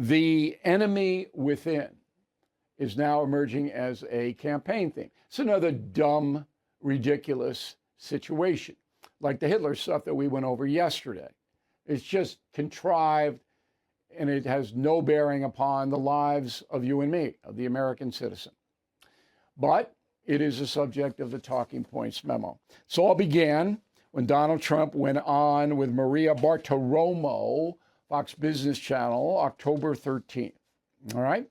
The enemy within is now emerging as a campaign theme. It's another dumb, ridiculous situation, like the Hitler stuff that we went over yesterday. It's just contrived, and it has no bearing upon the lives of you and me, of the American citizen. But it is a subject of the Talking Points memo. So all began when Donald Trump went on with Maria Bartiromo, Fox Business Channel, October 13th. All right?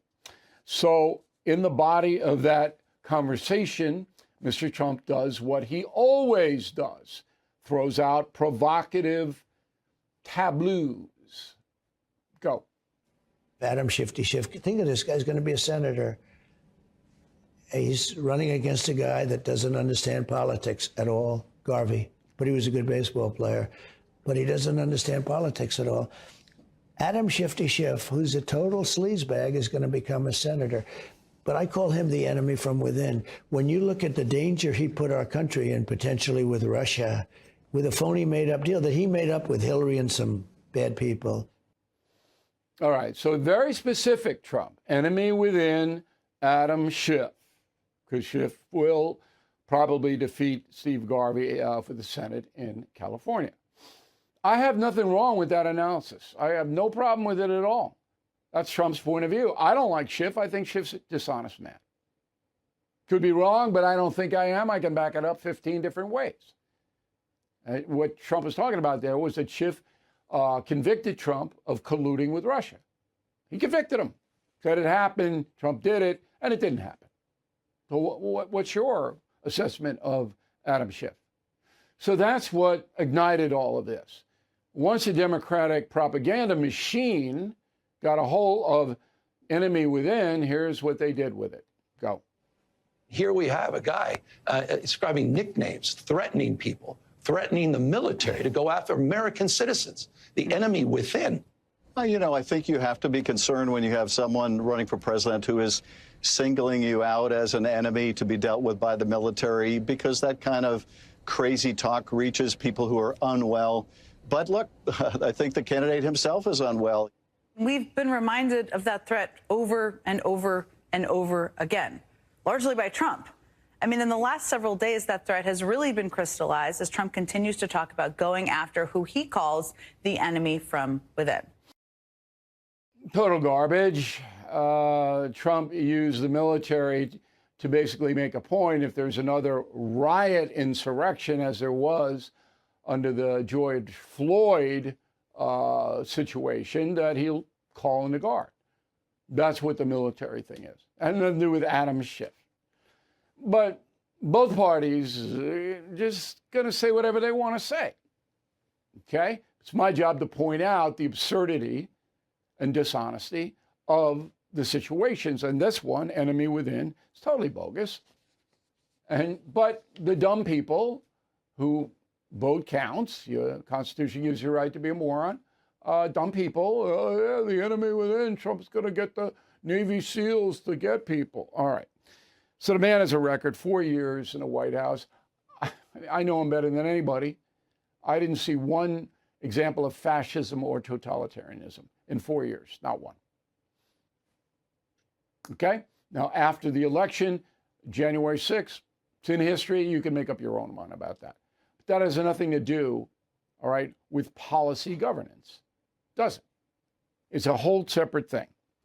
So in the body of that conversation, Mr. Trump does what he always does, throws out provocative tableaus. Go. Adam Shifty Schiff. Think of this guy's going to be a senator. He's running against a guy that doesn't understand politics at all, Garvey. But he was a good baseball player. But he doesn't understand politics at all. Adam Shifty Schiff, who's a total sleazebag, is going to become a senator. But I call him the enemy from within. When you look at the danger he put our country in, potentially with Russia, with a phony made-up deal that he made up with Hillary and some bad people. All right, so very specific, Trump. Enemy within, Adam Schiff, because Schiff will probably defeat Steve Garvey for the Senate in California. I have nothing wrong with that analysis. I have no problem with it at all. That's Trump's point of view. I don't like Schiff. I think Schiff's a dishonest man. Could be wrong, but I don't think I am. I can back it up 15 different ways. What Trump was talking about there was that Schiff convicted Trump of colluding with Russia. He convicted him, said it happened, Trump did it, and it didn't happen. So what's your assessment of Adam Schiff? So that's what ignited all of this. Once the Democratic propaganda machine got a hold of enemy within, here's what they did with it. Go. Here we have a guy describing nicknames, threatening people, threatening the military to go after American citizens, the enemy within. Well, you know, I think you have to be concerned when you have someone running for president who is singling you out as an enemy to be dealt with by the military, because that kind of crazy talk reaches people who are unwell. But look, I think the candidate himself is unwell. We've been reminded of that threat over and over and over again, largely by Trump. I mean, in the last several days, that threat has really been crystallized as Trump continues to talk about going after who he calls the enemy from within. Total garbage. Trump used the military to basically make a point. If there's another riot insurrection, as there was under the George Floyd situation, that he'll call in the guard. That's what the military thing is. And nothing to do with Adam Schiff. But both parties are just going to say whatever they want to say. Okay? It's my job to point out the absurdity and dishonesty of the situations. And this one, enemy within, is totally bogus. But the dumb people who vote counts, your Constitution gives you a right to be a moron, dumb people, oh, yeah, the enemy within, Trump's going to get the Navy SEALs to get people. All right. So the man has a record, 4 years in the White House. I know him better than anybody. I didn't see one example of fascism or totalitarianism in 4 years, not one. Okay? Now, after the election, January 6th, it's in history. You can make up your own mind about that. But that has nothing to do, all right, with policy governance. Doesn't. It's a whole separate thing.